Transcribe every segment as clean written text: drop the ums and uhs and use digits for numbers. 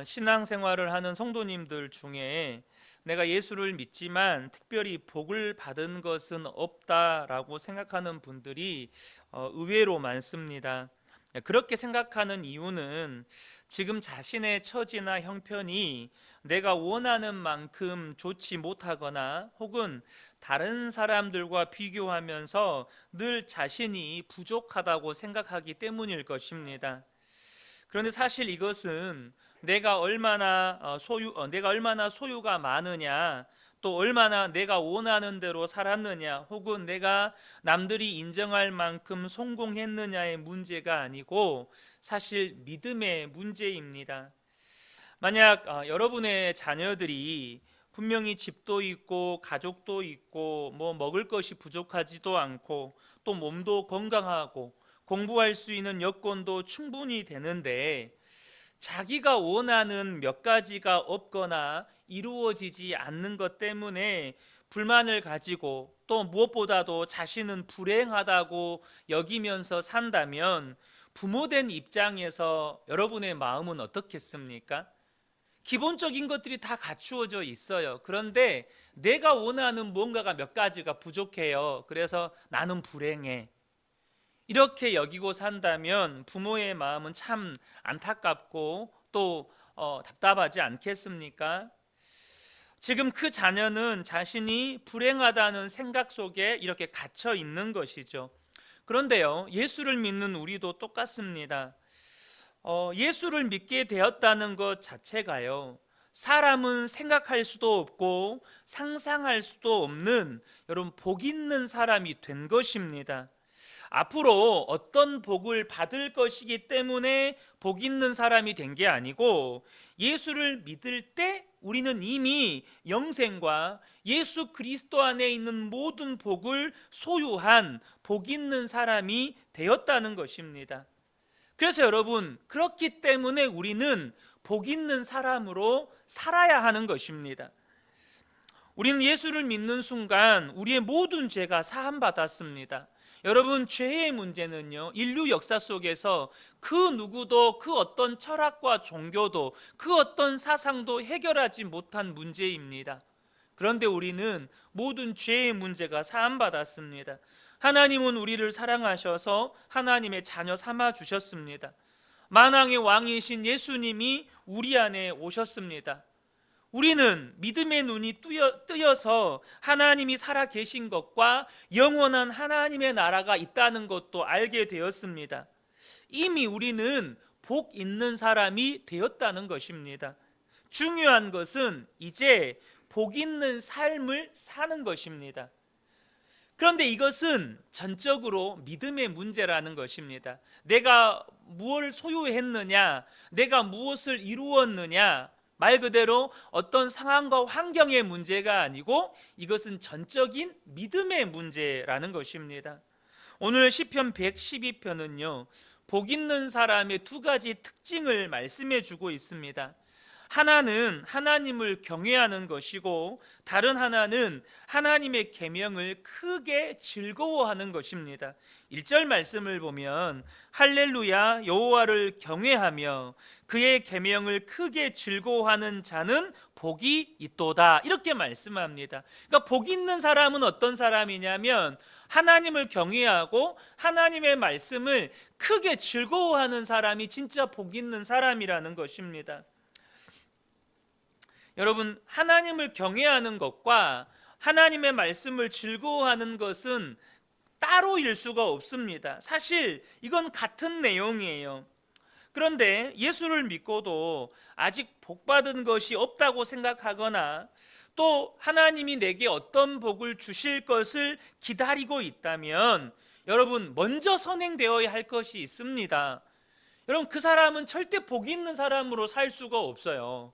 신앙생활을 하는 성도님들 중에 내가 예수를 믿지만 특별히 복을 받은 것은 없다라고 생각하는 분들이 의외로 많습니다. 그렇게 생각하는 이유는 지금 자신의 처지나 형편이 내가 원하는 만큼 좋지 못하거나 혹은 다른 사람들과 비교하면서 늘 자신이 부족하다고 생각하기 때문일 것입니다. 그런데 사실 이것은 내가 얼마나 소유가 많으냐, 또 얼마나 내가 원하는 대로 살았느냐, 혹은 내가 남들이 인정할 만큼 성공했느냐의 문제가 아니고 사실 믿음의 문제입니다. 만약 여러분의 자녀들이 분명히 집도 있고 가족도 있고 뭐 먹을 것이 부족하지도 않고 또 몸도 건강하고 공부할 수 있는 여건도 충분히 되는데 자기가 원하는 몇 가지가 없거나 이루어지지 않는 것 때문에 불만을 가지고 또 무엇보다도 자신은 불행하다고 여기면서 산다면 부모된 입장에서 여러분의 마음은 어떻겠습니까? 기본적인 것들이 다 갖추어져 있어요. 그런데 내가 원하는 뭔가가 몇 가지가 부족해요. 그래서 나는 불행해. 이렇게 여기고 산다면 부모의 마음은 참 안타깝고 또 답답하지 않겠습니까? 지금 그 자녀는 자신이 불행하다는 생각 속에 이렇게 갇혀 있는 것이죠. 그런데요, 예수를 믿는 우리도 똑같습니다. 예수를 믿게 되었다는 것 자체가요, 사람은 생각할 수도 없고 상상할 수도 없는 여러분 복 있는 사람이 된 것입니다. 앞으로 어떤 복을 받을 것이기 때문에 복 있는 사람이 된 게 아니고 예수를 믿을 때 우리는 이미 영생과 예수 그리스도 안에 있는 모든 복을 소유한 복 있는 사람이 되었다는 것입니다. 그래서 여러분, 그렇기 때문에 우리는 복 있는 사람으로 살아야 하는 것입니다. 우리는 예수를 믿는 순간 우리의 모든 죄가 사함받았습니다. 여러분, 죄의 문제는요, 인류 역사 속에서 그 누구도 그 어떤 철학과 종교도 그 어떤 사상도 해결하지 못한 문제입니다. 그런데 우리는 모든 죄의 문제가 사함받았습니다. 하나님은 우리를 사랑하셔서 하나님의 자녀 삼아 주셨습니다. 만왕의 왕이신 예수님이 우리 안에 오셨습니다. 우리는 믿음의 눈이 뜨여서 하나님이 살아 계신 것과 영원한 하나님의 나라가 있다는 것도 알게 되었습니다. 이미 우리는 복 있는 사람이 되었다는 것입니다. 중요한 것은 이제 복 있는 삶을 사는 것입니다. 그런데 이것은 전적으로 믿음의 문제라는 것입니다. 내가 무엇을 소유했느냐, 내가 무엇을 이루었느냐, 말 그대로 어떤 상황과 환경의 문제가 아니고 이것은 전적인 믿음의 문제라는 것입니다. 오늘 시편 112편은요, 복 있는 사람의 두 가지 특징을 말씀해 주고 있습니다. 하나는 하나님을 경외하는 것이고 다른 하나는 하나님의 계명을 크게 즐거워하는 것입니다. 1절 말씀을 보면 할렐루야 여호와를 경외하며 그의 계명을 크게 즐거워하는 자는 복이 있도다, 이렇게 말씀합니다. 그러니까 복 있는 사람은 어떤 사람이냐면 하나님을 경외하고 하나님의 말씀을 크게 즐거워하는 사람이 진짜 복 있는 사람이라는 것입니다. 여러분, 하나님을 경외하는 것과 하나님의 말씀을 즐거워하는 것은 따로일 수가 없습니다. 사실 이건 같은 내용이에요. 그런데 예수를 믿고도 아직 복받은 것이 없다고 생각하거나 또 하나님이 내게 어떤 복을 주실 것을 기다리고 있다면 여러분, 먼저 선행되어야 할 것이 있습니다. 여러분, 그 사람은 절대 복 있는 사람으로 살 수가 없어요.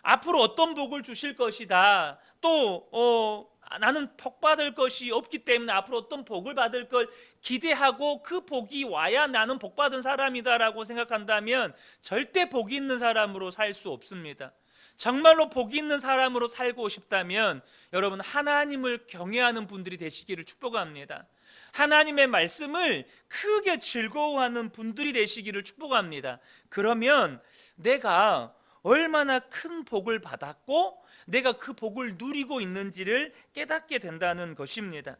앞으로 어떤 복을 주실 것이다, 또 나는 복 받을 것이 없기 때문에 앞으로 어떤 복을 받을 걸 기대하고 그 복이 와야 나는 복 받은 사람이다라고 생각한다면 절대 복 있는 사람으로 살 수 없습니다. 정말로 복 있는 사람으로 살고 싶다면 여러분, 하나님을 경외하는 분들이 되시기를 축복합니다. 하나님의 말씀을 크게 즐거워하는 분들이 되시기를 축복합니다. 그러면 내가 얼마나 큰 복을 받았고 내가 그 복을 누리고 있는지를 깨닫게 된다는 것입니다.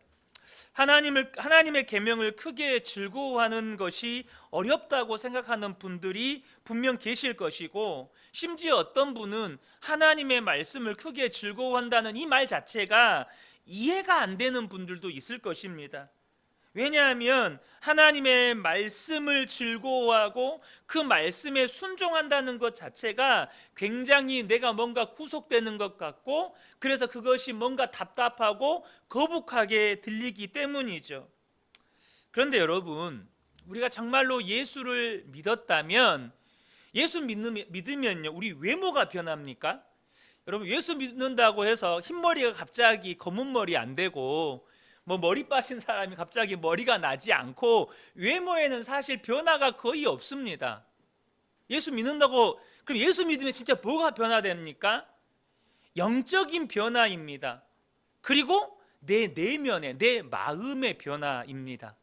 하나님의 계명을 크게 즐거워하는 것이 어렵다고 생각하는 분들이 분명 계실 것이고, 심지어 어떤 분은 하나님의 말씀을 크게 즐거워한다는 이 말 자체가 이해가 안 되는 분들도 있을 것입니다. 왜냐하면 하나님의 말씀을 즐거워하고 그 말씀에 순종한다는 것 자체가 굉장히 내가 뭔가 구속되는 것 같고, 그래서 그것이 뭔가 답답하고 거북하게 들리기 때문이죠. 그런데 여러분, 우리가 정말로 예수를 믿었다면, 예수 믿으면요, 우리 외모가 변합니까? 여러분, 예수 믿는다고 해서 흰머리가 갑자기 검은 머리 안 되고, 머리 빠진 사람이 갑자기 머리가 나지 않고, 외모에는 사실 변화가 거의 없습니다. 예수 믿는다고, 그럼 예수 믿으면 진짜 뭐가 변화됩니까? 영적인 변화입니다. 그리고 내 내면의, 내 마음의 변화입니다.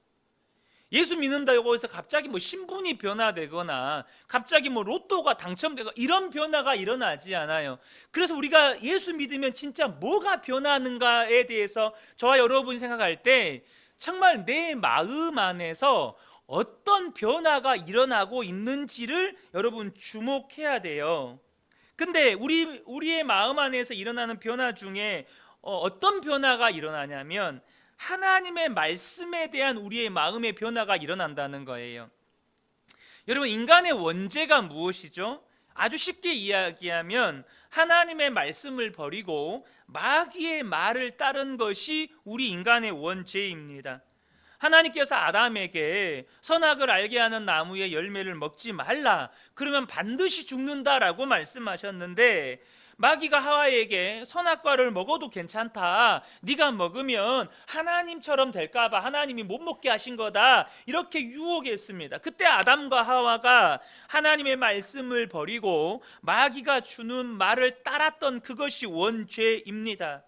예수 믿는다고 해서 갑자기 신분이 변화되거나 갑자기 로또가 당첨되고 이런 변화가 일어나지 않아요. 그래서 우리가 예수 믿으면 진짜 뭐가 변하는가에 대해서 저와 여러분이 생각할 때 정말 내 마음 안에서 어떤 변화가 일어나고 있는지를 여러분 주목해야 돼요. 근데 우리의 마음 안에서 일어나는 변화 중에 어떤 변화가 일어나냐면 하나님의 말씀에 대한 우리의 마음의 변화가 일어난다는 거예요. 여러분, 인간의 원죄가 무엇이죠? 아주 쉽게 이야기하면 하나님의 말씀을 버리고 마귀의 말을 따른 것이 우리 인간의 원죄입니다. 하나님께서 아담에게 선악을 알게 하는 나무의 열매를 먹지 말라, 그러면 반드시 죽는다라고 말씀하셨는데, 마귀가 하와에게 선악과를 먹어도 괜찮다, 네가 먹으면 하나님처럼 될까봐 하나님이 못 먹게 하신 거다, 이렇게 유혹했습니다. 그때 아담과 하와가 하나님의 말씀을 버리고 마귀가 주는 말을 따랐던 그것이 원죄입니다.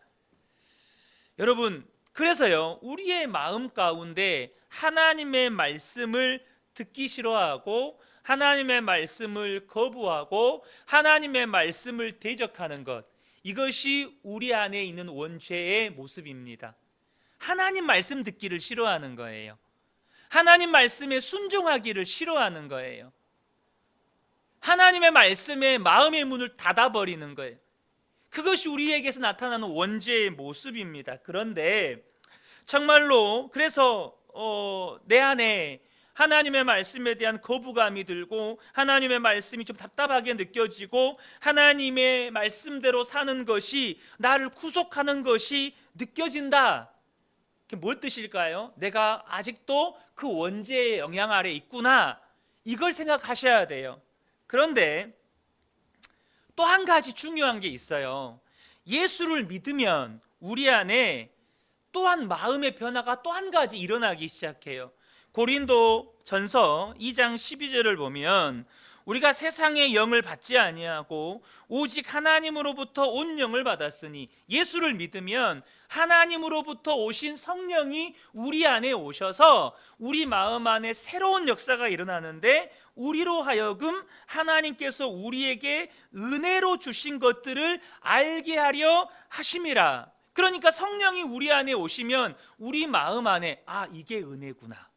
여러분, 그래서요, 우리의 마음 가운데 하나님의 말씀을 듣기 싫어하고 하나님의 말씀을 거부하고 하나님의 말씀을 대적하는 것, 이것이 우리 안에 있는 원죄의 모습입니다. 하나님 말씀 듣기를 싫어하는 거예요. 하나님 말씀에 순종하기를 싫어하는 거예요. 하나님의 말씀에 마음의 문을 닫아버리는 거예요. 그것이 우리에게서 나타나는 원죄의 모습입니다. 그런데 정말로 그래서 내 안에 하나님의 말씀에 대한 거부감이 들고 하나님의 말씀이 좀 답답하게 느껴지고 하나님의 말씀대로 사는 것이 나를 구속하는 것이 느껴진다. 그게 뭘 뜻일까요? 내가 아직도 그 원죄의 영향 아래 있구나, 이걸 생각하셔야 돼요. 그런데 또 한 가지 중요한 게 있어요. 예수를 믿으면 우리 안에 또한 마음의 변화가 또 한 가지 일어나기 시작해요. 고린도 전서 2장 12절을 보면 우리가 세상의 영을 받지 아니하고 오직 하나님으로부터 온 영을 받았으니, 예수를 믿으면 하나님으로부터 오신 성령이 우리 안에 오셔서 우리 마음 안에 새로운 역사가 일어나는데, 우리로 하여금 하나님께서 우리에게 은혜로 주신 것들을 알게 하려 하심이라. 그러니까 성령이 우리 안에 오시면 우리 마음 안에 이게 은혜구나,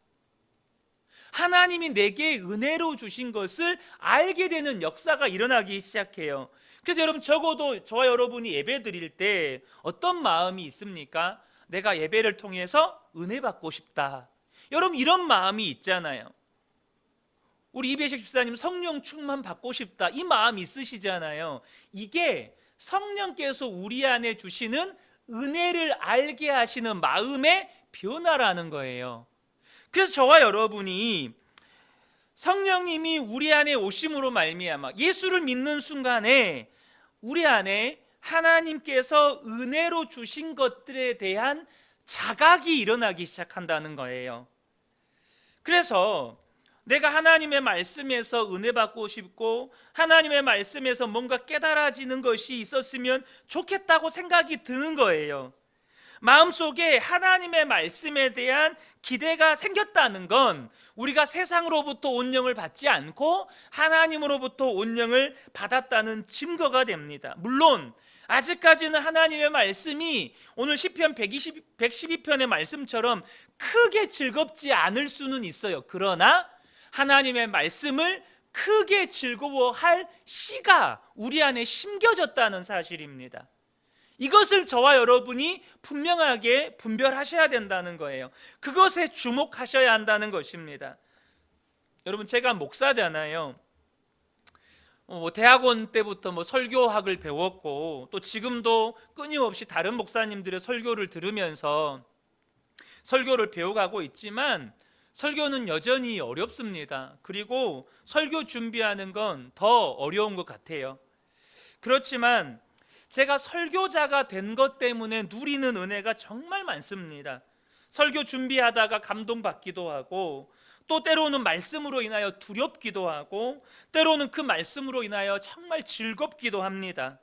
하나님이 내게 은혜로 주신 것을 알게 되는 역사가 일어나기 시작해요. 그래서 여러분, 적어도 저와 여러분이 예배 드릴 때 어떤 마음이 있습니까? 내가 예배를 통해서 은혜 받고 싶다, 여러분 이런 마음이 있잖아요. 우리 이배식 집사님 성령 충만 받고 싶다, 이 마음 있으시잖아요. 이게 성령께서 우리 안에 주시는 은혜를 알게 하시는 마음의 변화라는 거예요. 그래서 저와 여러분이 성령님이 우리 안에 오심으로 말미암아 예수를 믿는 순간에 우리 안에 하나님께서 은혜로 주신 것들에 대한 자각이 일어나기 시작한다는 거예요. 그래서 내가 하나님의 말씀에서 은혜 받고 싶고 하나님의 말씀에서 뭔가 깨달아지는 것이 있었으면 좋겠다고 생각이 드는 거예요. 마음속에 하나님의 말씀에 대한 기대가 생겼다는 건 우리가 세상으로부터 온영을 받지 않고 하나님으로부터 온영을 받았다는 증거가 됩니다. 물론 아직까지는 하나님의 말씀이 오늘 시편 112편의 말씀처럼 크게 즐겁지 않을 수는 있어요. 그러나 하나님의 말씀을 크게 즐거워할 씨가 우리 안에 심겨졌다는 사실입니다. 이것을 저와 여러분이 분명하게 분별하셔야 된다는 거예요. 그것에 주목하셔야 한다는 것입니다. 여러분, 제가 목사잖아요. 대학원 때부터 설교학을 배웠고 또 지금도 끊임없이 다른 목사님들의 설교를 들으면서 설교를 배워가고 있지만 설교는 여전히 어렵습니다. 그리고 설교 준비하는 건 더 어려운 것 같아요. 그렇지만 제가 설교자가 된 것 때문에 누리는 은혜가 정말 많습니다. 설교 준비하다가 감동받기도 하고 또 때로는 말씀으로 인하여 두렵기도 하고 때로는 그 말씀으로 인하여 정말 즐겁기도 합니다.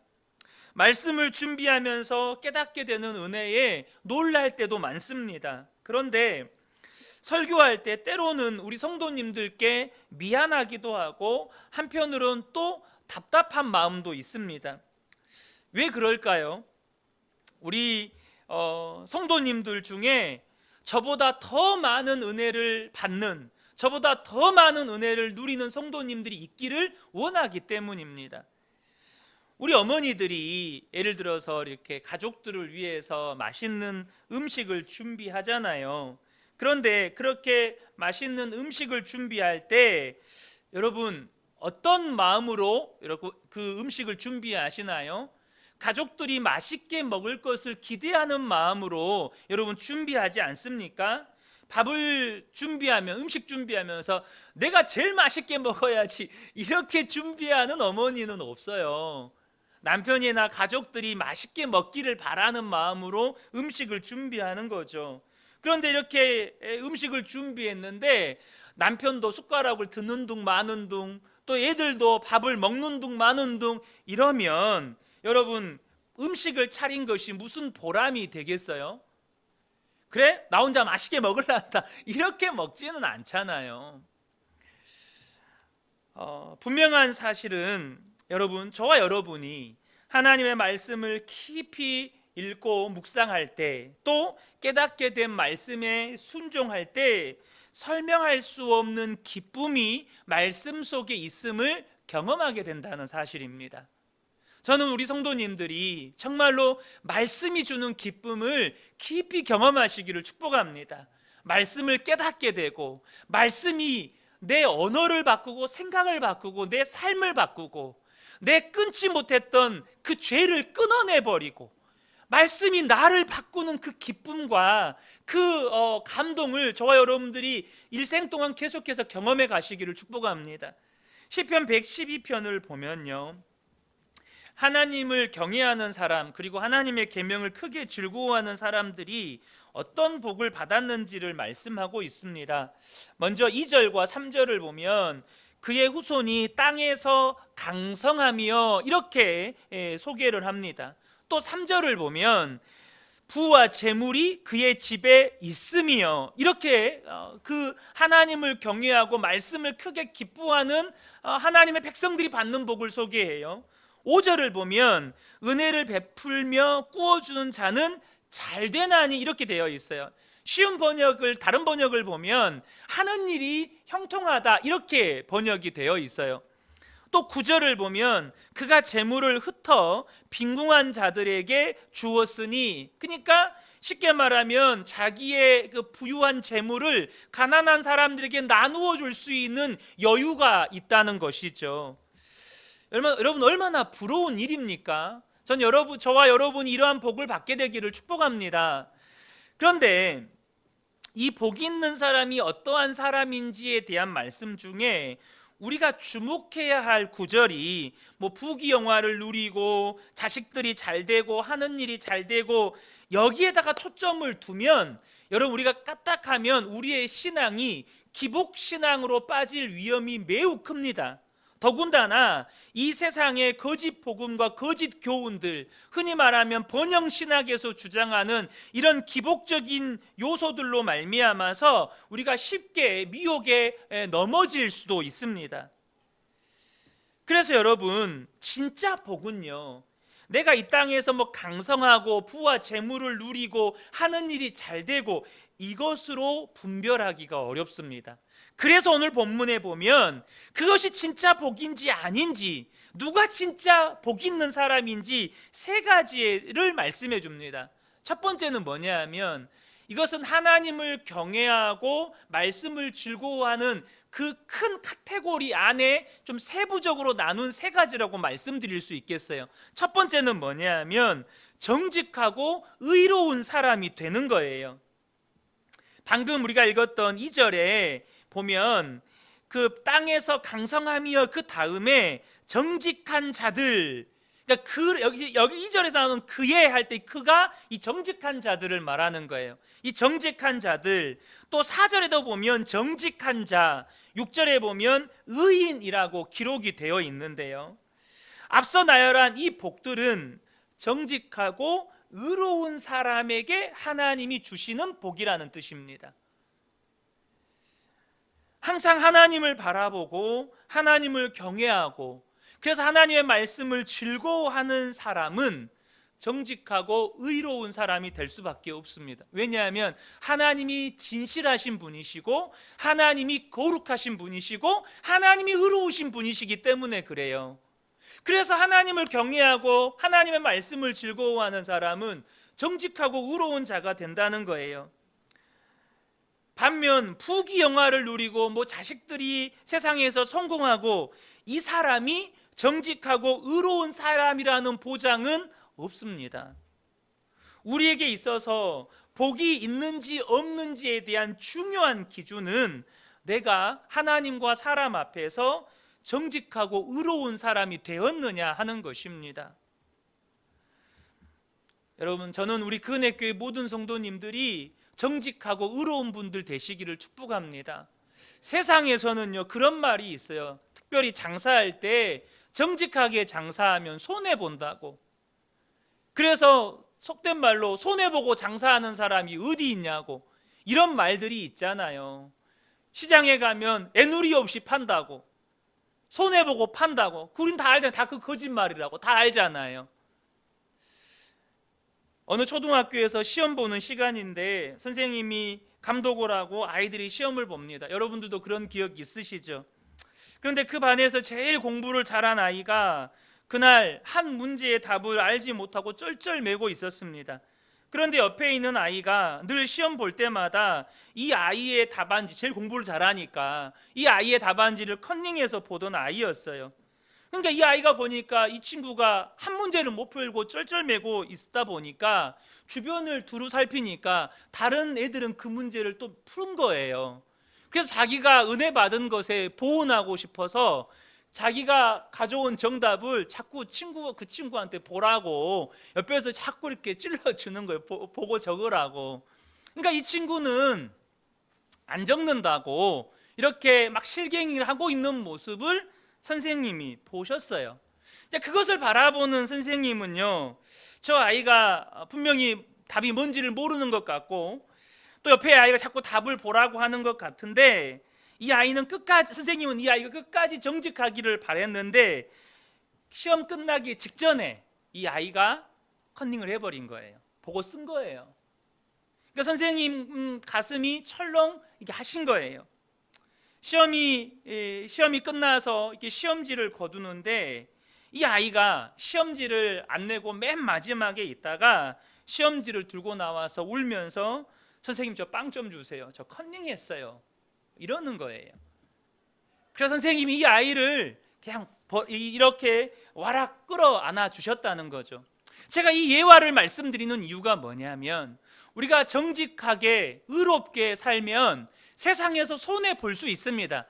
말씀을 준비하면서 깨닫게 되는 은혜에 놀랄 때도 많습니다. 그런데 설교할 때 때로는 우리 성도님들께 미안하기도 하고 한편으로는 또 답답한 마음도 있습니다. 왜 그럴까요? 우리 성도님들 중에 저보다 더 많은 은혜를 받는, 저보다 더 많은 은혜를 누리는 성도님들이 있기를 원하기 때문입니다. 우리 어머니들이 예를 들어서 이렇게 가족들을 위해서 맛있는 음식을 준비하잖아요. 그런데 그렇게 맛있는 음식을 준비할 때 여러분 어떤 마음으로 그 음식을 준비하시나요? 가족들이 맛있게 먹을 것을 기대하는 마음으로 여러분 준비하지 않습니까? 밥을 준비하면, 음식 준비하면서 내가 제일 맛있게 먹어야지 이렇게 준비하는 어머니는 없어요. 남편이나 가족들이 맛있게 먹기를 바라는 마음으로 음식을 준비하는 거죠. 그런데 이렇게 음식을 준비했는데 남편도 숟가락을 드는 둥 마는 둥, 또 애들도 밥을 먹는 둥 마는 둥 이러면 여러분 음식을 차린 것이 무슨 보람이 되겠어요? 그래? 나 혼자 맛있게 먹으려다 이렇게 먹지는 않잖아요. 분명한 사실은 여러분, 저와 여러분이 하나님의 말씀을 깊이 읽고 묵상할 때, 또 깨닫게 된 말씀에 순종할 때 설명할 수 없는 기쁨이 말씀 속에 있음을 경험하게 된다는 사실입니다. 저는 우리 성도님들이 정말로 말씀이 주는 기쁨을 깊이 경험하시기를 축복합니다. 말씀을 깨닫게 되고 말씀이 내 언어를 바꾸고 생각을 바꾸고 내 삶을 바꾸고 내 끊지 못했던 그 죄를 끊어내버리고 말씀이 나를 바꾸는 그 기쁨과 그 감동을 저와 여러분들이 일생 동안 계속해서 경험해 가시기를 축복합니다. 시편 112편을 보면요, 하나님을 경외하는 사람, 그리고 하나님의 계명을 크게 즐거워하는 사람들이 어떤 복을 받았는지를 말씀하고 있습니다. 먼저 2절과 3절을 보면 그의 후손이 땅에서 강성하며 이렇게 소개를 합니다. 또 3절을 보면 부와 재물이 그의 집에 있으며 이렇게 그 하나님을 경외하고 말씀을 크게 기뻐하는 하나님의 백성들이 받는 복을 소개해요. 5절을 보면 은혜를 베풀며 꾸어주는 자는 잘되나니 이렇게 되어 있어요. 쉬운 번역을, 다른 번역을 보면 하는 일이 형통하다 이렇게 번역이 되어 있어요. 또 9절을 보면 그가 재물을 흩어 빈궁한 자들에게 주었으니, 그러니까 쉽게 말하면 자기의 그 부유한 재물을 가난한 사람들에게 나누어 줄 수 있는 여유가 있다는 것이죠. 여러분 얼마나 부러운 일입니까? 전 저와 여러분이 이러한 복을 받게 되기를 축복합니다. 그런데 이 복 있는 사람이 어떠한 사람인지에 대한 말씀 중에 우리가 주목해야 할 구절이 부귀영화를 누리고 자식들이 잘 되고 하는 일이 잘 되고 여기에다가 초점을 두면 여러분 우리가 까딱하면 우리의 신앙이 기복신앙으로 빠질 위험이 매우 큽니다. 더군다나 이 세상의 거짓 복음과 거짓 교훈들, 흔히 말하면 번영 신학에서 주장하는 이런 기복적인 요소들로 말미암아서 우리가 쉽게 미혹에 넘어질 수도 있습니다. 그래서 여러분, 진짜 복은요, 내가 이 땅에서 뭐 강성하고 부와 재물을 누리고 하는 일이 잘 되고 이것으로 분별하기가 어렵습니다. 그래서 오늘 본문에 보면 그것이 진짜 복인지 아닌지, 누가 진짜 복 있는 사람인지 세 가지를 말씀해 줍니다. 첫 번째는 뭐냐 하면 이것은 하나님을 경외하고 말씀을 즐거워하는 그 큰 카테고리 안에 좀 세부적으로 나눈 세 가지라고 말씀드릴 수 있겠어요. 첫 번째는 뭐냐 하면 정직하고 의로운 사람이 되는 거예요. 방금 우리가 읽었던 2절에 보면 그 땅에서 강성함이여 그 다음에 정직한 자들, 그러니까 여기 2절에서 나오는 그의 할 때 그가 이 정직한 자들을 말하는 거예요. 이 정직한 자들, 또 4절에도 보면 정직한 자, 6절에 보면 의인이라고 기록이 되어 있는데요, 앞서 나열한 이 복들은 정직하고 의로운 사람에게 하나님이 주시는 복이라는 뜻입니다. 항상 하나님을 바라보고 하나님을 경외하고 그래서 하나님의 말씀을 즐거워하는 사람은 정직하고 의로운 사람이 될 수밖에 없습니다. 왜냐하면 하나님이 진실하신 분이시고 하나님이 거룩하신 분이시고 하나님이 의로우신 분이시기 때문에 그래요. 그래서 하나님을 경외하고 하나님의 말씀을 즐거워하는 사람은 정직하고 의로운 자가 된다는 거예요. 반면 부귀영화를 누리고 뭐 자식들이 세상에서 성공하고 이 사람이 정직하고 의로운 사람이라는 보장은 없습니다. 우리에게 있어서 복이 있는지 없는지에 대한 중요한 기준은 내가 하나님과 사람 앞에서 정직하고 의로운 사람이 되었느냐 하는 것입니다. 여러분, 저는 우리 그은혜교회 모든 성도님들이 정직하고 의로운 분들 되시기를 축복합니다. 세상에서는요 그런 말이 있어요. 특별히 장사할 때 정직하게 장사하면 손해본다고. 그래서 속된 말로 손해보고 장사하는 사람이 어디 있냐고 이런 말들이 있잖아요. 시장에 가면 애누리 없이 판다고, 손해보고 판다고. 우린 다 알잖아요. 다 그 거짓말이라고 다 알잖아요. 어느 초등학교에서 시험 보는 시간인데 선생님이 감독을 하고 아이들이 시험을 봅니다. 여러분들도 그런 기억 있으시죠? 그런데 그 반에서 제일 공부를 잘한 아이가 그날 한 문제의 답을 알지 못하고 쩔쩔매고 있었습니다. 그런데 옆에 있는 아이가 늘 시험 볼 때마다 이 아이의 답안지, 제일 공부를 잘하니까 이 아이의 답안지를 컨닝해서 보던 아이였어요. 그러니까 이 아이가 보니까 이 친구가 한 문제를 못 풀고 쩔쩔매고 있다 보니까 주변을 두루 살피니까 다른 애들은 그 문제를 또 푸는 거예요. 그래서 자기가 은혜 받은 것에 보은하고 싶어서 자기가 가져온 정답을 자꾸 그 친구한테 보라고 옆에서 자꾸 이렇게 찔러주는 거예요. 보고 적으라고. 그러니까 이 친구는 안 적는다고 이렇게 막 실갱이를 하고 있는 모습을 선생님이 보셨어요. 그것을 바라보는 선생님은요, 저 아이가 분명히 답이 뭔지를 모르는 것 같고 또 옆에 아이가 자꾸 답을 보라고 하는 것 같은데 이 아이는 끝까지, 선생님은 이 아이가 끝까지 정직하기를 바랬는데 시험 끝나기 직전에 이 아이가 컨닝을 해버린 거예요. 보고 쓴 거예요. 그러니까 선생님 가슴이 철렁 이렇게 하신 거예요. 시험이 끝나서 이렇게 시험지를 거두는데 이 아이가 시험지를 안 내고 맨 마지막에 있다가 시험지를 들고 나와서 울면서 선생님 저 빵 좀 주세요. 저 컨닝했어요. 이러는 거예요. 그래서 선생님이 이 아이를 그냥 이렇게 와락 끌어안아 주셨다는 거죠. 제가 이 예화를 말씀드리는 이유가 뭐냐면 우리가 정직하게 의롭게 살면 세상에서 손해 볼 수 있습니다.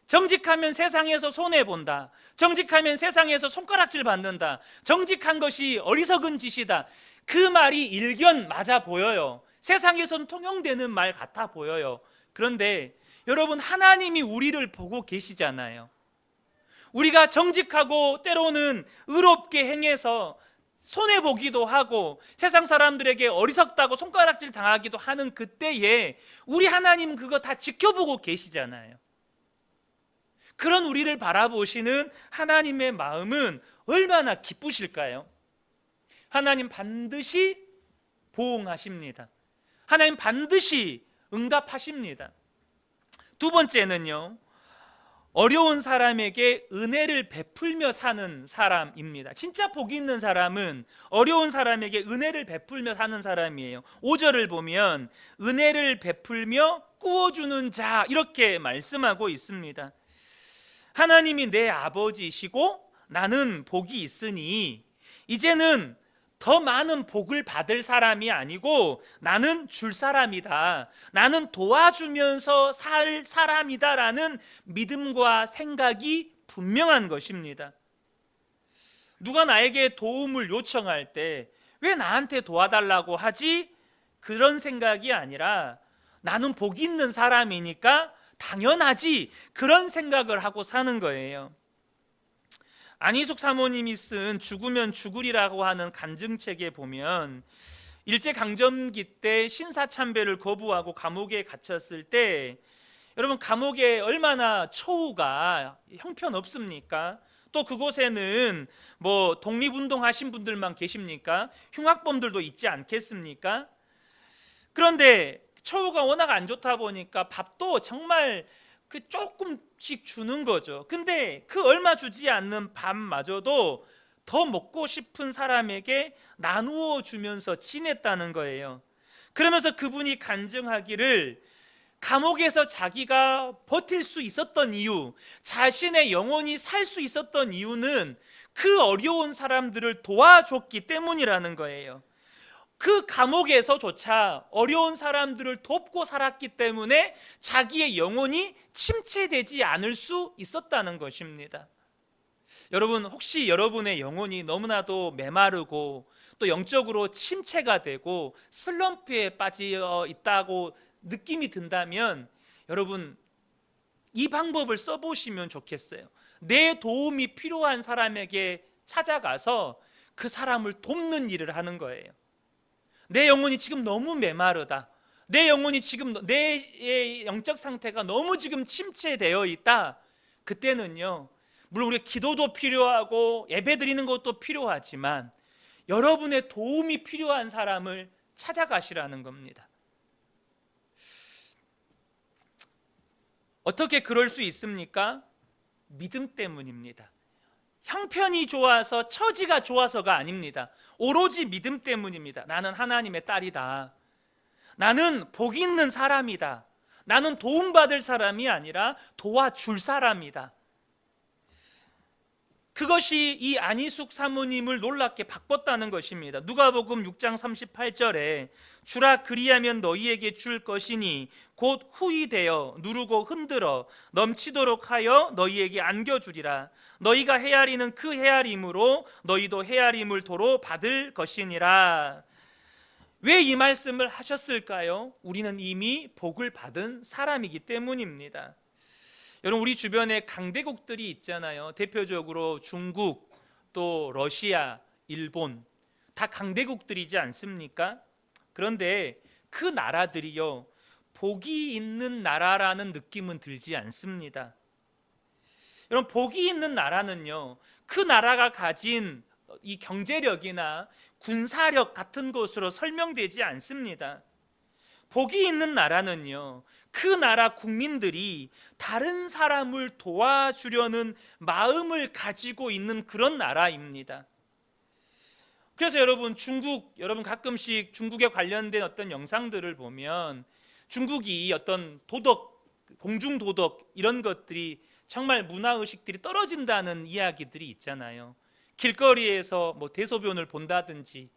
정직하면 세상에서 손해 본다. 정직하면 세상에서 손가락질 받는다. 정직한 것이 어리석은 짓이다. 그 말이 일견 맞아 보여요. 세상에선 통용되는 말 같아 보여요. 그런데 여러분, 하나님이 우리를 보고 계시잖아요. 우리가 정직하고 때로는 의롭게 행해서 손해보기도 하고 세상 사람들에게 어리석다고 손가락질 당하기도 하는 그때에 우리 하나님 그거 다 지켜보고 계시잖아요. 그런 우리를 바라보시는 하나님의 마음은 얼마나 기쁘실까요? 하나님 반드시 보응하십니다. 하나님 반드시 응답하십니다. 두 번째는요, 어려운 사람에게 은혜를 베풀며 사는 사람입니다. 진짜 복 있는 사람은 어려운 사람에게 은혜를 베풀며 사는 사람이에요. 5절을 보면 은혜를 베풀며 꾸어주는 자, 이렇게 말씀하고 있습니다. 하나님이 내 아버지시고 나는 복이 있으니 이제는 더 많은 복을 받을 사람이 아니고 나는 줄 사람이다, 나는 도와주면서 살 사람이다라는 믿음과 생각이 분명한 것입니다. 누가 나에게 도움을 요청할 때 왜 나한테 도와달라고 하지? 그런 생각이 아니라 나는 복 있는 사람이니까 당연하지, 그런 생각을 하고 사는 거예요. 안희숙 사모님이 쓴 죽으면 죽으리라고 하는 간증책에 보면 일제강점기 때 신사참배를 거부하고 감옥에 갇혔을 때, 여러분 감옥에 얼마나 처우가 형편없습니까? 또 그곳에는 뭐 독립운동 하신 분들만 계십니까? 흉악범들도 있지 않겠습니까? 그런데 처우가 워낙 안 좋다 보니까 밥도 정말 그 조금씩 주는 거죠. 근데 그 얼마 주지 않는 밥마저도 더 먹고 싶은 사람에게 나누어 주면서 지냈다는 거예요. 그러면서 그분이 간증하기를 감옥에서 자기가 버틸 수 있었던 이유, 자신의 영혼이 살 수 있었던 이유는 그 어려운 사람들을 도와줬기 때문이라는 거예요. 그 감옥에서조차 어려운 사람들을 돕고 살았기 때문에 자기의 영혼이 침체되지 않을 수 있었다는 것입니다. 여러분, 혹시 여러분의 영혼이 너무나도 메마르고 또 영적으로 침체가 되고 슬럼프에 빠져 있다고 느낌이 든다면 여러분 이 방법을 써보시면 좋겠어요. 내 도움이 필요한 사람에게 찾아가서 그 사람을 돕는 일을 하는 거예요. 내 영혼이 지금 너무 메마르다, 내 영혼이 지금 내 영적 상태가 너무 지금 침체되어 있다. 그때는요, 물론 우리 기도도 필요하고 예배 드리는 것도 필요하지만 여러분의 도움이 필요한 사람을 찾아가시라는 겁니다. 어떻게 그럴 수 있습니까? 믿음 때문입니다. 형편이 좋아서 처지가 좋아서가 아닙니다. 오로지 믿음 때문입니다. 나는 하나님의 딸이다, 나는 복 있는 사람이다, 나는 도움받을 사람이 아니라 도와줄 사람이다. 그것이 이 안희숙 사모님을 놀랍게 바꿨다는 것입니다. 누가복음 6장 38절에 주라 그리하면 너희에게 줄 것이니 곧 후히 되어 누르고 흔들어 넘치도록 하여 너희에게 안겨주리라. 너희가 헤아리는 그 헤아림으로 너희도 헤아림을 도로 받을 것이니라. 왜 이 말씀을 하셨을까요? 우리는 이미 복을 받은 사람이기 때문입니다. 여러분, 우리 주변에 강대국들이 있잖아요. 대표적으로 중국, 또 러시아, 일본, 다 강대국들이지 않습니까? 그런데 그 나라들이요, 복이 있는 나라라는 느낌은 들지 않습니다. 여러분, 복이 있는 나라는요, 그 나라가 가진 이 경제력이나 군사력 같은 것으로 설명되지 않습니다. 복이 있는 나라는요, 그 나라 국민들이 다른 사람을 도와주려는 마음을 가지고 있는 그런 나라입니다. 그래서 여러분 가끔씩 중국에 관련된 어떤 영상들을 보면 중국이 어떤 도덕, 공중 도덕 이런 것들이 정말 문화의식들이 떨어진다는 이야기들이 있잖아요. 길거리에서 뭐 대소변을 본다든지,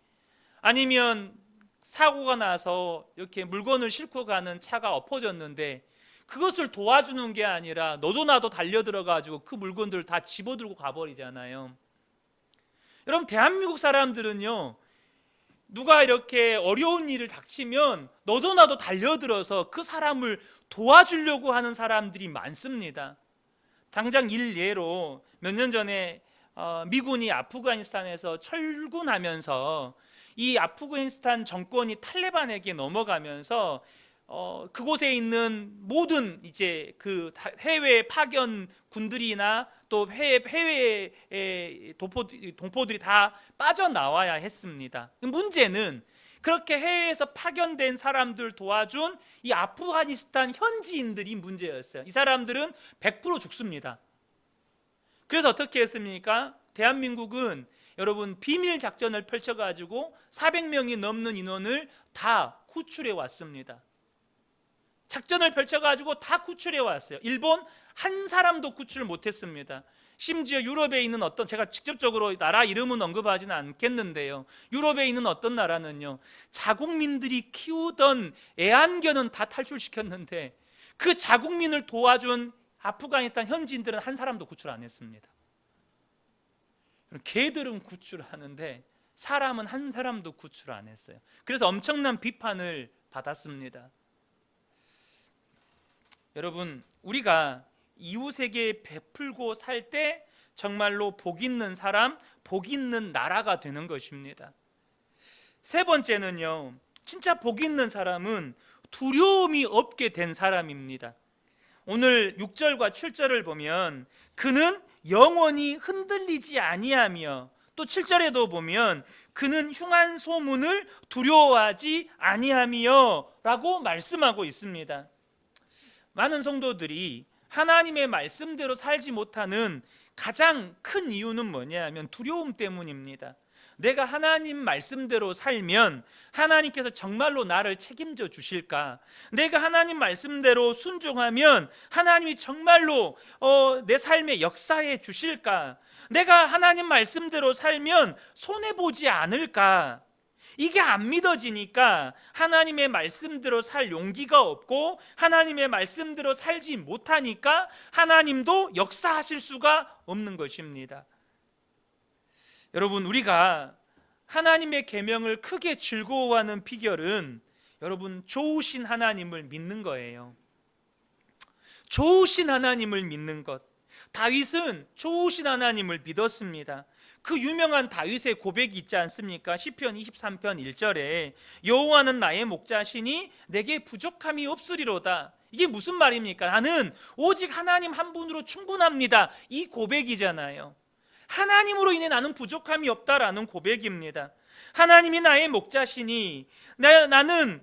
아니면 사고가 나서 이렇게 물건을 싣고 가는 차가 엎어졌는데 그것을 도와주는 게 아니라 너도 나도 달려들어가지고 그 물건들을 다 집어들고 가버리잖아요. 여러분, 대한민국 사람들은요, 누가 이렇게 어려운 일을 닥치면 너도 나도 달려들어서 그 사람을 도와주려고 하는 사람들이 많습니다. 당장 일례로 몇 년 전에 미군이 아프가니스탄에서 철군하면서 이 아프가니스탄 정권이 탈레반에게 넘어가면서 그곳에 있는 모든 이제 그 해외 파견 군들이나 또 해외 동포들이 다 빠져나와야 했습니다. 문제는 그렇게 해외에서 파견된 사람들 도와준 이 아프가니스탄 현지인들이 문제였어요. 이 사람들은 100% 죽습니다. 그래서 어떻게 했습니까? 대한민국은 여러분 비밀 작전을 펼쳐가지고 400명이 넘는 인원을 다 구출해 왔습니다. 작전을 펼쳐가지고 다 구출해 왔어요. 일본 한 사람도 구출 못했습니다. 심지어 유럽에 있는 제가 직접적으로 나라 이름은 언급하지는 않겠는데요, 유럽에 있는 어떤 나라는요, 자국민들이 키우던 애완견은 다 탈출시켰는데 그 자국민을 도와준 아프가니스탄 현지인들은 한 사람도 구출 안 했습니다. 개들은 구출하는데 사람은 한 사람도 구출 안 했어요. 그래서 엄청난 비판을 받았습니다. 여러분, 우리가 이웃에게 베풀고 살 때 정말로 복 있는 사람, 복 있는 나라가 되는 것입니다. 세 번째는요, 진짜 복 있는 사람은 두려움이 없게 된 사람입니다. 오늘 6절과 7절을 보면 그는 영원히 흔들리지 아니하며, 또 7절에도 보면 그는 흉한 소문을 두려워하지 아니하며 라고 말씀하고 있습니다. 많은 성도들이 하나님의 말씀대로 살지 못하는 가장 큰 이유는 뭐냐면 두려움 때문입니다. 내가 하나님 말씀대로 살면 하나님께서 정말로 나를 책임져 주실까? 내가 하나님 말씀대로 순종하면 하나님이 정말로 내 삶에 역사해 주실까? 내가 하나님 말씀대로 살면 손해보지 않을까? 이게 안 믿어지니까 하나님의 말씀대로 살 용기가 없고 하나님의 말씀대로 살지 못하니까 하나님도 역사하실 수가 없는 것입니다. 여러분, 우리가 하나님의 계명을 크게 즐거워하는 비결은 여러분 좋으신 하나님을 믿는 거예요. 좋으신 하나님을 믿는 것. 다윗은 좋으신 하나님을 믿었습니다. 그 유명한 다윗의 고백이 있지 않습니까? 시편 23편 1절에 여호와는 나의 목자시니 내게 부족함이 없으리로다. 이게 무슨 말입니까? 나는 오직 하나님 한 분으로 충분합니다. 이 고백이잖아요. 하나님으로 인해 나는 부족함이 없다라는 고백입니다. 하나님이 나의 목자시니 나는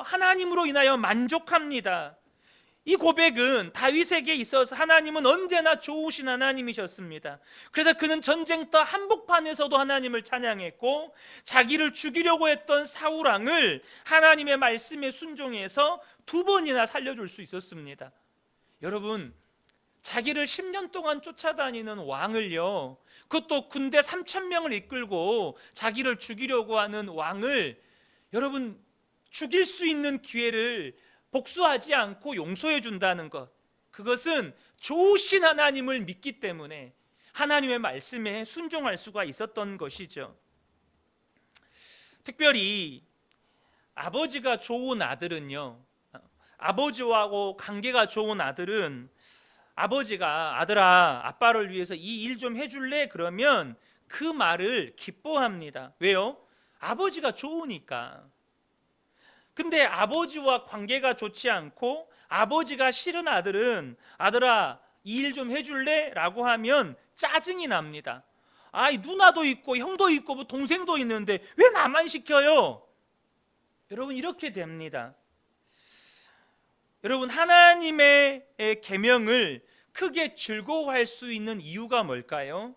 하나님으로 인하여 만족합니다. 이 고백은 다윗에게 있어서 하나님은 언제나 좋으신 하나님이셨습니다. 그래서 그는 전쟁터 한복판에서도 하나님을 찬양했고 자기를 죽이려고 했던 사울 왕을 하나님의 말씀에 순종해서 2번이나 살려줄 수 있었습니다. 여러분, 자기를 10년 동안 쫓아다니는 왕을요, 그것도 군대 3,000명을 이끌고 자기를 죽이려고 하는 왕을 여러분 죽일 수 있는 기회를 복수하지 않고 용서해 준다는 것, 그것은 좋으신 하나님을 믿기 때문에 하나님의 말씀에 순종할 수가 있었던 것이죠. 특별히 아버지가 좋은 아들은요, 아버지하고 관계가 좋은 아들은 아버지가 아들아 아빠를 위해서 이 일 좀 해줄래? 그러면 그 말을 기뻐합니다. 왜요? 아버지가 좋으니까. 근데 아버지와 관계가 좋지 않고 아버지가 싫은 아들은 아들아 이 일 좀 해줄래? 라고 하면 짜증이 납니다. 아, 누나도 있고 형도 있고 뭐 동생도 있는데 왜 나만 시켜요? 여러분, 이렇게 됩니다. 여러분, 하나님의 계명을 크게 즐거워할 수 있는 이유가 뭘까요?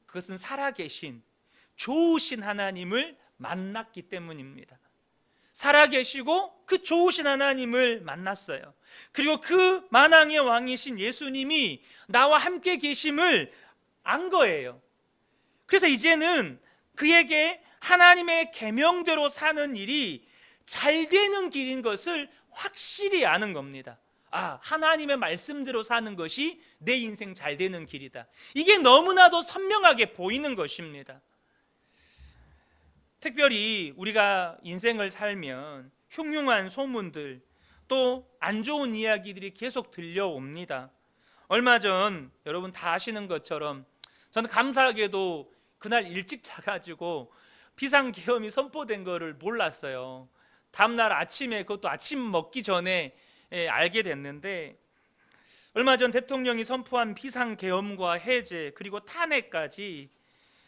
그것은 살아계신 좋으신 하나님을 만났기 때문입니다. 살아계시고 그 좋으신 하나님을 만났어요. 그리고 그 만왕의 왕이신 예수님이 나와 함께 계심을 안 거예요. 그래서 이제는 그에게 하나님의 계명대로 사는 일이 잘 되는 길인 것을 확실히 아는 겁니다. 아, 하나님의 말씀대로 사는 것이 내 인생 잘 되는 길이다. 이게 너무나도 선명하게 보이는 것입니다. 특별히 우리가 인생을 살면 흉흉한 소문들, 또 안 좋은 이야기들이 계속 들려옵니다. 얼마 전 여러분 다 아시는 것처럼 저는 감사하게도 그날 일찍 자가지고 비상계엄이 선포된 거를 몰랐어요. 다음날 아침에, 그것도 아침 먹기 전에 알게 됐는데, 얼마 전 대통령이 선포한 비상계엄과 해제 그리고 탄핵까지,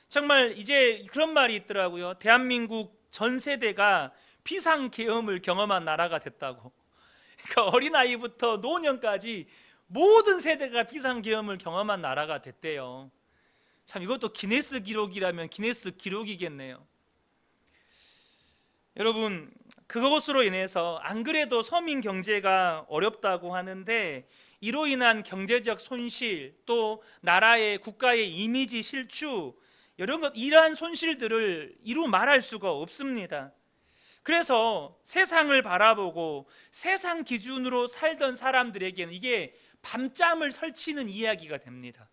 정말 이제 그런 말이 있더라고요. 대한민국 전 세대가 비상계엄을 경험한 나라가 됐다고. 그러니까 어린아이부터 노년까지 모든 세대가 비상계엄을 경험한 나라가 됐대요. 참, 이것도 기네스 기록이라면 기네스 기록이겠네요. 여러분, 그것으로 인해서 안 그래도 서민 경제가 어렵다고 하는데, 이로 인한 경제적 손실, 또 나라의 국가의 이미지 실추, 이러한 손실들을 이루 말할 수가 없습니다. 그래서 세상을 바라보고 세상 기준으로 살던 사람들에게는 이게 밤잠을 설치는 이야기가 됩니다.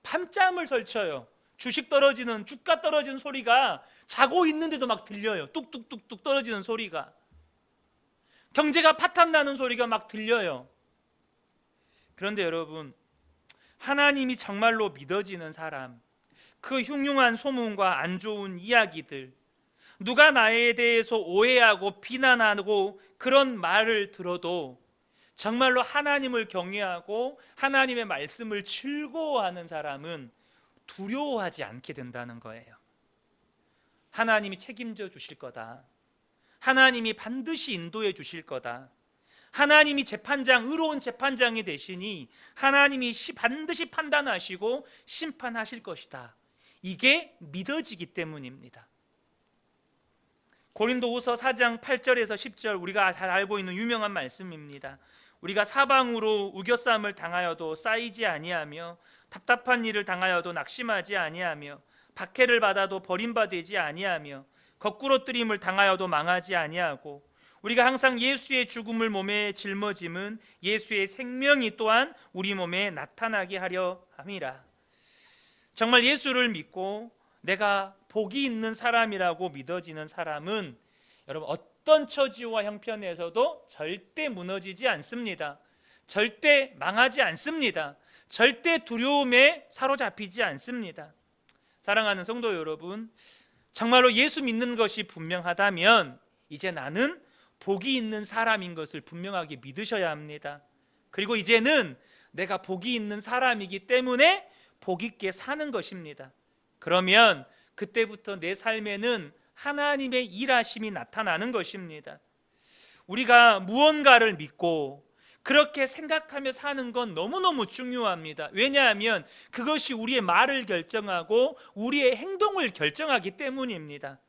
밤잠을 설쳐요. 주식 떨어지는, 주가 떨어지는 소리가 자고 있는데도 막 들려요. 뚝뚝뚝뚝 떨어지는 소리가, 경제가 파탄나는 소리가 막 들려요. 그런데 여러분, 하나님이 정말로 믿어지는 사람, 그 흉흉한 소문과 안 좋은 이야기들, 누가 나에 대해서 오해하고 비난하고 그런 말을 들어도 정말로 하나님을 경외하고 하나님의 말씀을 즐거워하는 사람은 두려워하지 않게 된다는 거예요. 하나님이 책임져 주실 거다. 하나님이 반드시 인도해 주실 거다. 하나님이 재판장, 의로운 재판장이 되시니 하나님이 반드시 판단하시고 심판하실 것이다. 이게 믿어지기 때문입니다. 고린도후서 4장 8절에서 10절, 우리가 잘 알고 있는 유명한 말씀입니다. 우리가 사방으로 우겨쌈을 당하여도 쌓이지 아니하며 답답한 일을 당하여도 낙심하지 아니하며 박해를 받아도 버림받지 아니하며 거꾸로 뜨림을 당하여도 망하지 아니하고 우리가 항상 예수의 죽음을 몸에 짊어짐은 예수의 생명이 또한 우리 몸에 나타나게 하려 함이라. 정말 예수를 믿고 내가 복이 있는 사람이라고 믿어지는 사람은 여러분 어떤 처지와 형편에서도 절대 무너지지 않습니다. 절대 망하지 않습니다. 절대 두려움에 사로잡히지 않습니다. 사랑하는 성도 여러분, 정말로 예수 믿는 것이 분명하다면 이제 나는 복이 있는 사람인 것을 분명하게 믿으셔야 합니다. 그리고 이제는 내가 복이 있는 사람이기 때문에 복 있게 사는 것입니다. 그러면 그때부터 내 삶에는 하나님의 일하심이 나타나는 것입니다. 우리가 무언가를 믿고 그렇게 생각하며 사는 건 너무너무 중요합니다. 왜냐하면 그것이 우리의 말을 결정하고 우리의 행동을 결정하기 때문입니다.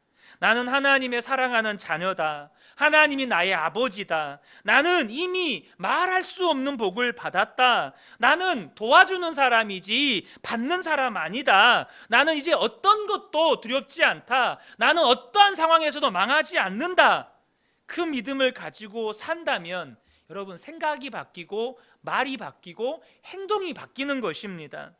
나는 하나님의 사랑하는 자녀다. 하나님이 나의 아버지다. 나는 이미 말할 수 없는 복을 받았다. 나는 도와주는 사람이지 받는 사람 아니다. 나는 이제 어떤 것도 두렵지 않다. 나는 어떠한 상황에서도 망하지 않는다. 그 믿음을 가지고 산다면 여러분, 생각이 바뀌고 말이 바뀌고 행동이 바뀌는 것입니다.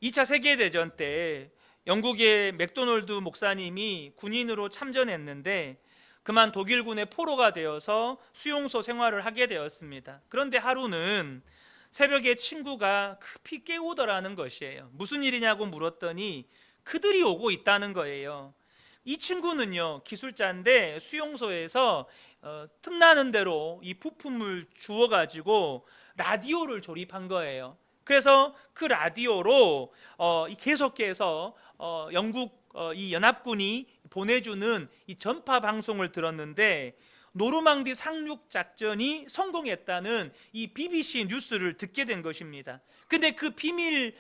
2차 세계대전 때 영국의 맥도널드 목사님이 군인으로 참전했는데 그만 독일군의 포로가 되어서 수용소 생활을 하게 되었습니다. 그런데 하루는 새벽에 친구가 급히 깨우더라는 것이에요. 무슨 일이냐고 물었더니 그들이 오고 있다는 거예요. 이 친구는요, 기술자인데 수용소에서 틈나는 대로 이 부품을 주워가지고 라디오를 조립한 거예요. 그래서 그 라디오로 계속해서 영국 이 연합군이 보내주는 이 전파 방송을 들었는데 노르망디 상륙 작전이 성공했다는 이 BBC 뉴스를 듣게 된 것입니다. 근데 그 비밀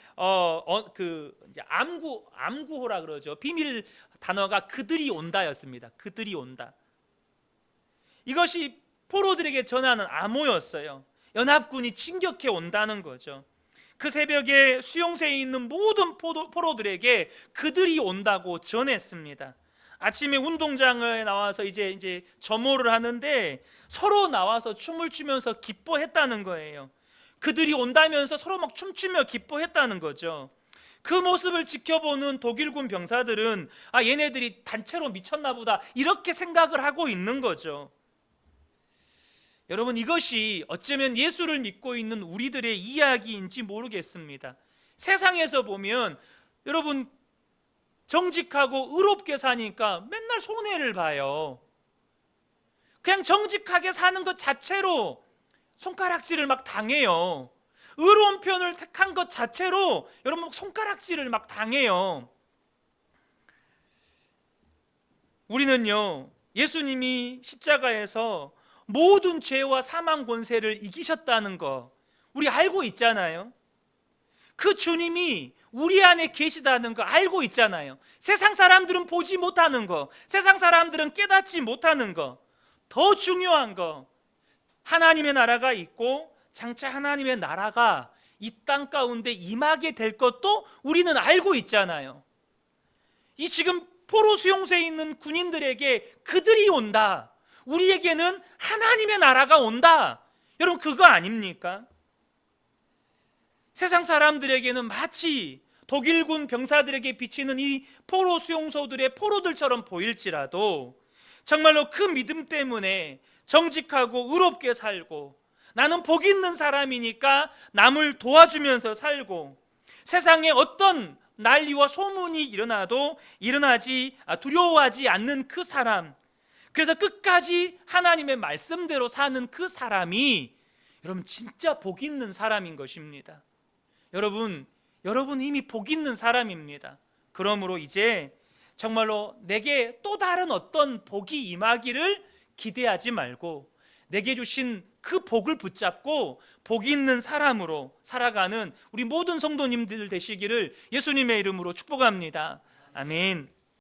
이제 암구호라 그러죠. 비밀 단어가 그들이 온다였습니다. 그들이 온다. 이것이 포로들에게 전하는 암호였어요. 연합군이 진격해 온다는 거죠. 그 새벽에 수용소에 있는 모든 포로들에게 그들이 온다고 전했습니다. 아침에 운동장에 나와서 이제 점호를 하는데 서로 나와서 춤을 추면서 기뻐했다는 거예요. 그들이 온다면서 서로 막 춤추며 기뻐했다는 거죠. 그 모습을 지켜보는 독일군 병사들은 얘네들이 단체로 미쳤나 보다 이렇게 생각을 하고 있는 거죠. 여러분, 이것이 어쩌면 예수를 믿고 있는 우리들의 이야기인지 모르겠습니다. 세상에서 보면 여러분 정직하고 의롭게 사니까 맨날 손해를 봐요. 그냥 정직하게 사는 것 자체로 손가락질을 막 당해요. 의로운 편을 택한 것 자체로 여러분 손가락질을 막 당해요. 우리는요, 예수님이 십자가에서 모든 죄와 사망 권세를 이기셨다는 거 우리 알고 있잖아요. 그 주님이 우리 안에 계시다는 거 알고 있잖아요. 세상 사람들은 보지 못하는 거, 세상 사람들은 깨닫지 못하는 거, 더 중요한 거, 하나님의 나라가 있고 장차 하나님의 나라가 이 땅 가운데 임하게 될 것도 우리는 알고 있잖아요. 이 지금 포로 수용소에 있는 군인들에게 그들이 온다, 우리에게는 하나님의 나라가 온다, 여러분 그거 아닙니까? 세상 사람들에게는 마치 독일군 병사들에게 비치는 이 포로 수용소들의 포로들처럼 보일지라도 정말로 그 믿음 때문에 정직하고 의롭게 살고, 나는 복 있는 사람이니까 남을 도와주면서 살고, 세상에 어떤 난리와 소문이 일어나도 두려워하지 않는 그 사람, 그래서 끝까지 하나님의 말씀대로 사는 그 사람이 여러분 진짜 복 있는 사람인 것입니다. 여러분 이미 복 있는 사람입니다. 그러므로 이제 정말로 내게 또 다른 어떤 복이 임하기를 기대하지 말고 내게 주신 그 복을 붙잡고 복 있는 사람으로 살아가는 우리 모든 성도님들 되시기를 예수님의 이름으로 축복합니다. 아멘.